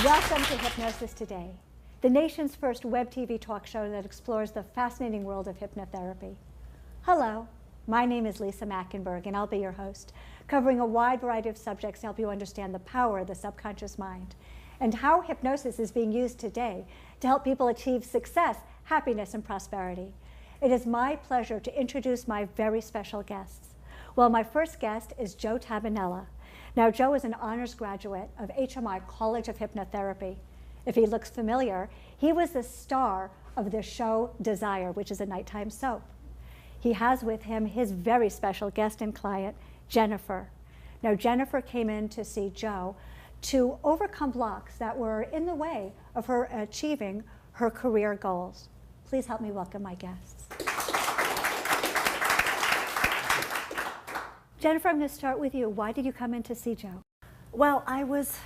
Welcome to Hypnosis Today, the nation's first web TV talk show that explores the fascinating world of hypnotherapy. Hello, my name is Lisa Machenberg, and I'll be your host, covering a wide variety of subjects to help you understand the power of the subconscious mind and how hypnosis is being used today to help people achieve success, happiness, and prosperity. It is my pleasure to introduce my very special guests. Well, my first guest is Joe Tabanella. Now, Joe is an honors graduate of HMI College of Hypnotherapy. If he looks familiar, he was the star of the show Desire, which is a nighttime soap. He has with him his very special guest and client, Jennifer. Now, Jennifer came in to see Joe to overcome blocks that were in the way of her achieving her career goals. Please help me welcome my guests. Jennifer, I'm going to start with you. Why did you come in to see Joe? Well, I was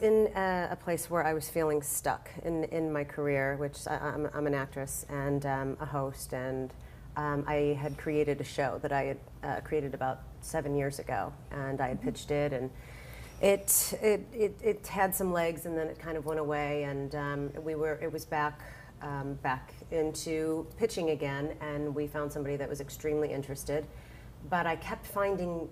in a place where I was feeling stuck in my career, which I'm an actress and a host, and I had created a show that I had created about 7 years ago, and I had pitched it, and it had some legs, and then it kind of went away, and it was back into pitching again, and we found somebody that was extremely interested. But I kept finding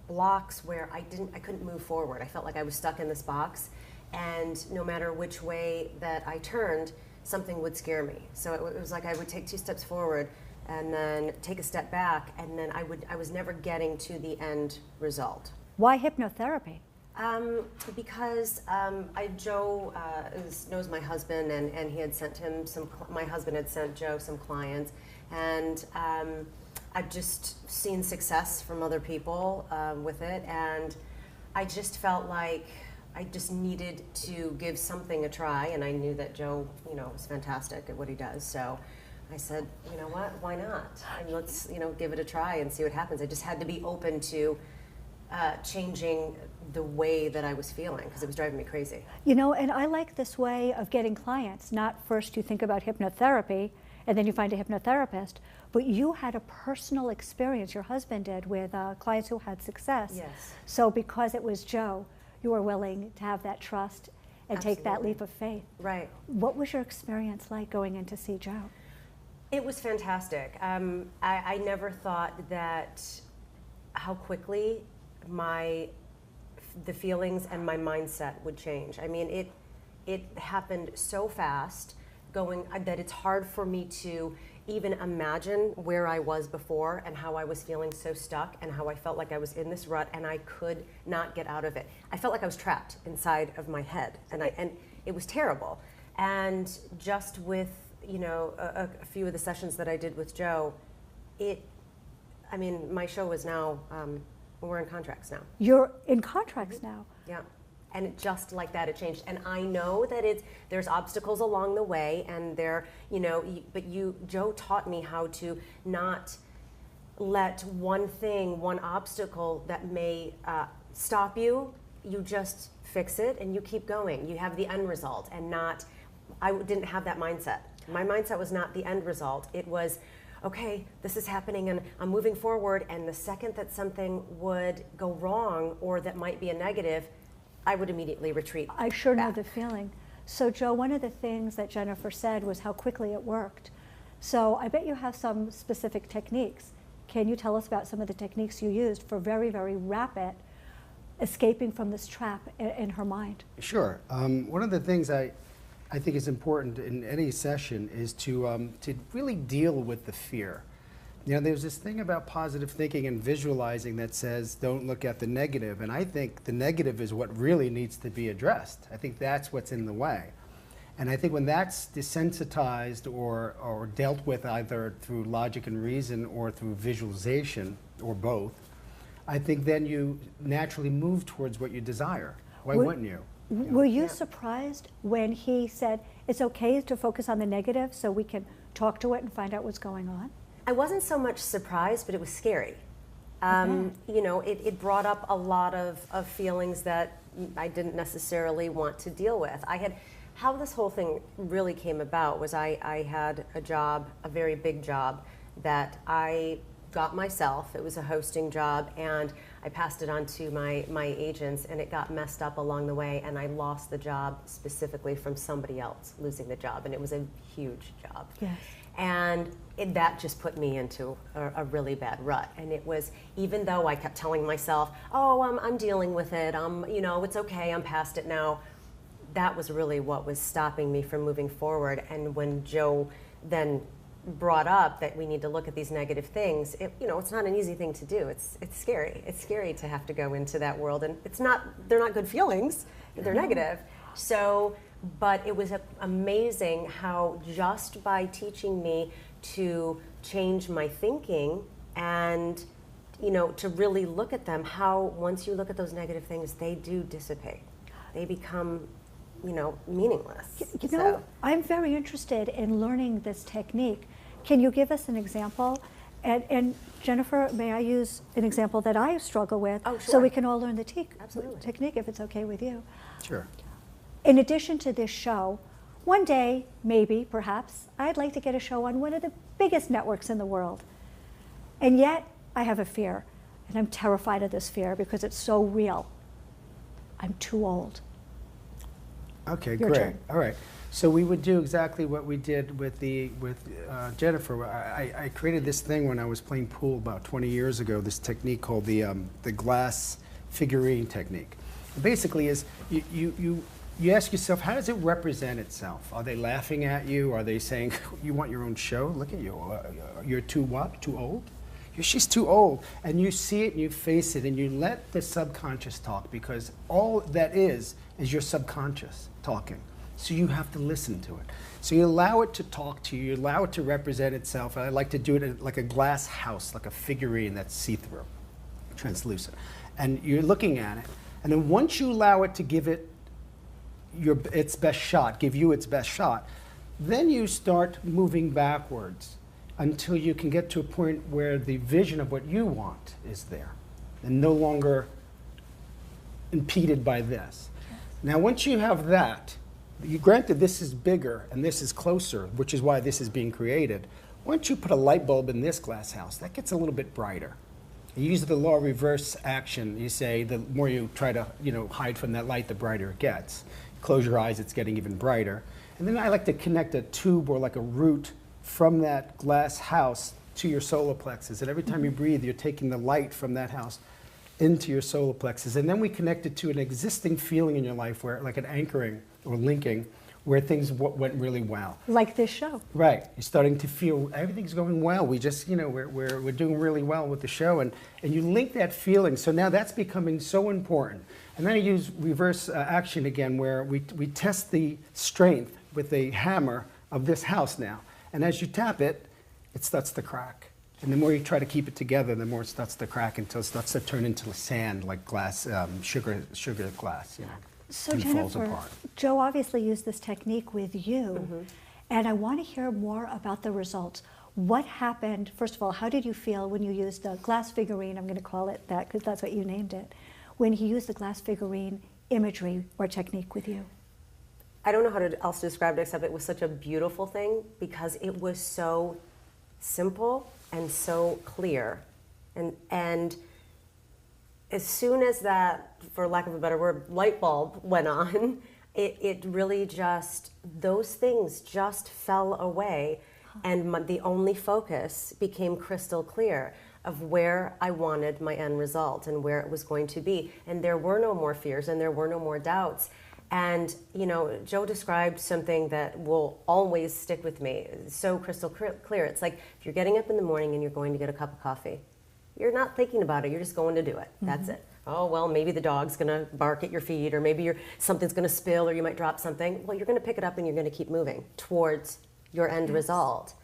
blocks where I couldn't move forward. I felt like I was stuck in this box, and no matter which way that I turned, something would scare me. So it was like I would take 2 steps forward and then take a step back, and then I was never getting to the end result. Why hypnotherapy? Because Joe knows my husband, and he had sent him my husband had sent Joe some clients, and I've just seen success from other people with it, and I just felt like I just needed to give something a try, and I knew that Joe, was fantastic at what he does. So I said, you know what, why not? And let's, give it a try and see what happens. I just had to be open to changing the way that I was feeling, because it was driving me crazy. And I like this way of getting clients. Not first you think about hypnotherapy, and then you find a hypnotherapist, but you had a personal experience, your husband did, with clients who had success. Yes. So because it was Joe, you were willing to have that trust and Absolutely. Take that leap of faith. Right. What was your experience like going in to see Joe? It was fantastic. I never thought that how quickly the feelings and my mindset would change. I mean, it happened so fast, that it's hard for me to even imagine where I was before and how I was feeling so stuck and how I felt like I was in this rut and I could not get out of it. I felt like I was trapped inside of my head, and it was terrible. And just with a few of the sessions that I did with Joe, my show is now we're in contracts now. You're in contracts now? Yeah. And just like that, it changed. And I know that there's obstacles along the way, and Joe taught me how to not let one obstacle that may stop you, you just fix it and you keep going. You have the end result, and I didn't have that mindset. My mindset was not the end result. It was, okay, this is happening and I'm moving forward, and the second that something would go wrong or that might be a negative, I would immediately retreat. I sure back. know the feeling. So Joe, one of the things that Jennifer said was how quickly it worked. So I bet you have some specific techniques. Can you tell us about some of the techniques you used for very, very rapid escaping from this trap in her mind? Sure. One of the things I think is important in any session is to really deal with the fear. There's this thing about positive thinking and visualizing that says don't look at the negative, and I think the negative is what really needs to be addressed. I think that's what's in the way. And I think when that's desensitized or dealt with either through logic and reason or through visualization or both, I think then you naturally move towards what you desire. Why wouldn't you? Were you surprised when he said it's okay to focus on the negative so we can talk to it and find out what's going on? I wasn't so much surprised, but it was scary. It brought up a lot of feelings that I didn't necessarily want to deal with. How this whole thing really came about was I had a job, a very big job, that I got myself. It was a hosting job, and I passed it on to my agents, and it got messed up along the way, and I lost the job specifically from somebody else losing the job, and it was a huge job. Yes. And that just put me into a really bad rut. And it was, even though I kept telling myself, oh, I'm dealing with it, you know, it's okay, I'm past it now, that was really what was stopping me from moving forward. And when Joe then brought up that we need to look at these negative things, you know, it's not an easy thing to do. It's scary. It's scary to have to go into that world, and they're not good feelings. They're negative. So, but it was amazing how just by teaching me to change my thinking and, you know, to really look at them, how once you look at those negative things, they do dissipate. They become, you know, meaningless. You know, I'm very interested in learning this technique. Can you give us an example? And Jennifer, may I use an example that I struggle with? Oh, sure. So we can all learn the technique, if it's okay with you. Sure. In addition to this show, one day, maybe, perhaps, I'd like to get a show on one of the biggest networks in the world. And yet, I have a fear, and I'm terrified of this fear because it's so real. I'm too old. Okay, Your great. turn. All right. So we would do exactly what we did with Jennifer. I created this thing when I was playing pool about 20 years ago, this technique called the glass figurine technique. It basically is you ask yourself, how does it represent itself? Are they laughing at you? Are they saying, you want your own show? Look at you. You're too what? Too old? She's too old. And you see it and you face it and you let the subconscious talk, because all that is your subconscious talking. So you have to listen to it. So you allow it to talk to you, you allow it to represent itself. And I like to do it like a glass house, like a figurine that's see-through, translucent. And you're looking at it. And then once you allow it to give it its best shot, give you its best shot, then you start moving backwards until you can get to a point where the vision of what you want is there and no longer impeded by this. Now, once you have that, granted this is bigger and this is closer, which is why this is being created. Once you put a light bulb in this glass house, that gets a little bit brighter. You use the law of reverse action. You say the more you try to, hide from that light, the brighter it gets. Close your eyes, it's getting even brighter. And then I like to connect a tube or like a root from that glass house to your solar plexus. And every time you breathe, you're taking the light from that house into your solar plexus. And then we connect it to an existing feeling in your life, where like an anchoring or linking, where things went really well. Like this show. Right. You're starting to feel everything's going well. We just, we're doing really well with the show. And you link that feeling. So now that's becoming so important. And then I use reverse action again, where we test the strength with a hammer of this house now. And as you tap it, it starts to crack. And the more you try to keep it together, the more it starts to crack until it starts to turn into sand, like glass, sugar glass. So and falls Jennifer, apart. Joe obviously used this technique with you, and I want to hear more about the results. What happened, first of all, how did you feel when you used the glass figurine, I'm going to call it that because that's what you named it, when he used the glass figurine imagery or technique with you? I don't know how else to describe it except it was such a beautiful thing because it was so simple and so clear. And as soon as that, for lack of a better word, light bulb went on, it really just, those things just fell away, and the only focus became crystal clear of where I wanted my end result and where it was going to be. And there were no more fears and there were no more doubts. And, Joe described something that will always stick with me, so crystal clear. It's like if you're getting up in the morning and you're going to get a cup of coffee, you're not thinking about it, you're just going to do it. That's it. Oh, well, maybe the dog's gonna bark at your feet, or maybe something's gonna spill, or you might drop something. Well, you're gonna pick it up and you're gonna keep moving towards your end result.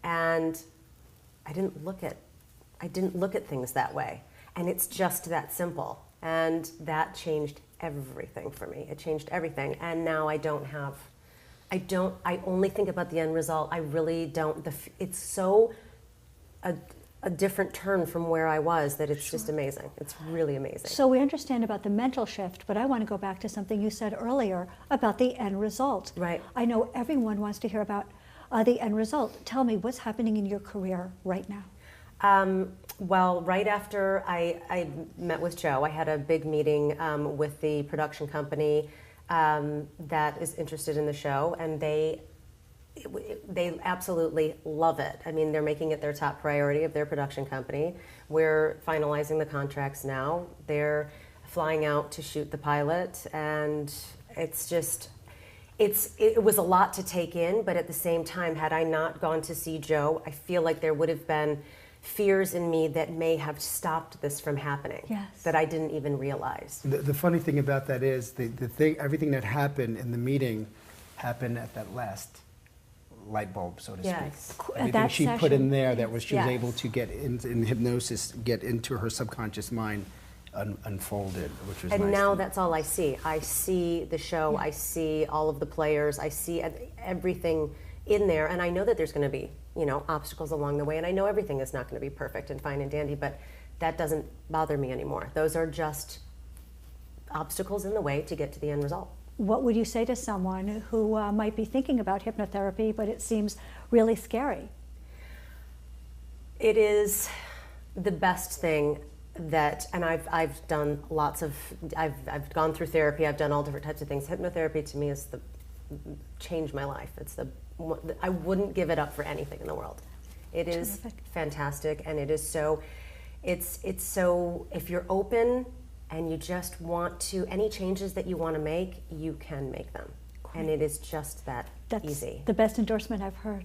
And I didn't look at things that way. And it's just that simple. And that changed everything for me. It changed everything. And now I only think about the end result. I really don't. It's so a different turn from where I was that it's just amazing. It's really amazing. So we understand about the mental shift, but I want to go back to something you said earlier about the end result. Right. I know everyone wants to hear about the end result. Tell me, what's happening in your career right now? Well, right after I met with Joe, I had a big meeting with the production company that is interested in the show, and they absolutely love it. I mean, they're making it their top priority of their production company. We're finalizing the contracts now. They're flying out to shoot the pilot, and it's just, it was a lot to take in, but at the same time, had I not gone to see Joe, I feel like there would have been fears in me that may have stopped this from happening, yes, that I didn't even realize. The funny thing about that is everything that happened in the meeting happened at that last light bulb, so to Yes. speak. Everything that she put session. in there that was she was Yes. able to get in hypnosis, get into her subconscious mind, unfolded, which was And nice. now that's all I see. I see the show, Yeah. I see all of the players, I see everything in there, and I know that there's going to be, you know, obstacles along the way, and I know everything is not going to be perfect and fine and dandy, but that doesn't bother me anymore. Those are just obstacles in the way to get to the end result. What would you say to someone who might be thinking about hypnotherapy, but it seems really scary? It is the best thing that, and I've done lots of, I've gone through therapy, I've done all different types of things. Hypnotherapy to me is changed my life. I wouldn't give it up for anything in the world. It is Terrific. fantastic, and it is so, it's so, if you're open and you just want to, any changes that you want to make, you can make them. Great. And it is just that That's easy. the best endorsement I've heard.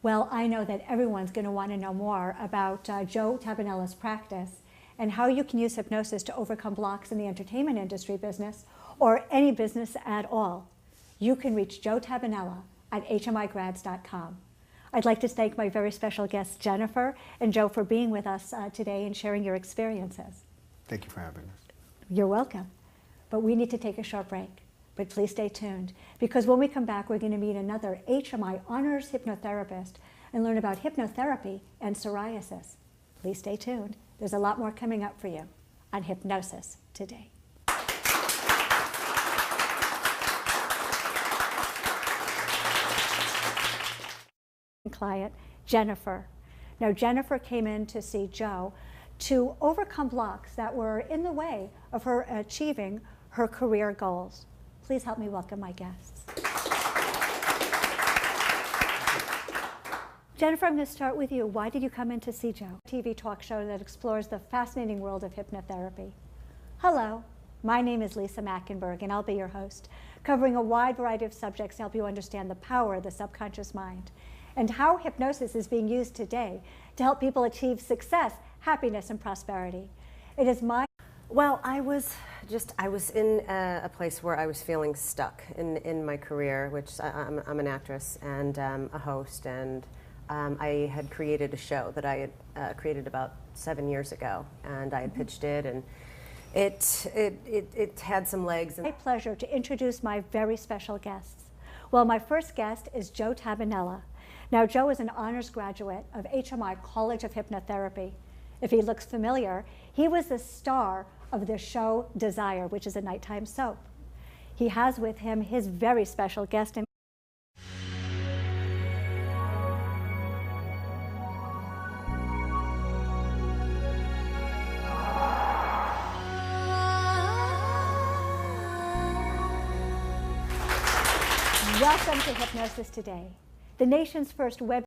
Well, I know that everyone's going to want to know more about Joe Tabanella's practice and how you can use hypnosis to overcome blocks in the entertainment industry business or any business at all. You can reach Joe Tabanella at HMIgrads.com. I'd like to thank my very special guests, Jennifer and Joe, for being with us today and sharing your experiences. Thank you for having us. You're welcome. But we need to take a short break. But please stay tuned, because when we come back, we're going to meet another HMI Honors hypnotherapist and learn about hypnotherapy and psoriasis. Please stay tuned. There's a lot more coming up for you on Hypnosis Today. Client, Jennifer. Now, Jennifer came in to see Joe to overcome blocks that were in the way of her achieving her career goals. Please help me welcome my guests. Jennifer, I'm going to start with you. Why did you come in to see Joe? A TV talk show that explores the fascinating world of hypnotherapy. Hello, my name is Lisa Machenberg, and I'll be your host, covering a wide variety of subjects to help you understand the power of the subconscious mind and how hypnosis is being used today to help people achieve success, happiness, and prosperity. It is my... Well, I was in a place where I was feeling stuck in my career, which I'm an actress and a host, and I had created a show that I had created about 7 years ago, and I had pitched it, and it had some legs. It's my pleasure to introduce my very special guests. Well, my first guest is Joe Tabanella. Now, Joe is an honors graduate of HMI College of Hypnotherapy. If he looks familiar, he was the star of the show Desire, which is a nighttime soap. He has with him his very special guest. Welcome to Hypnosis Today, the nation's first web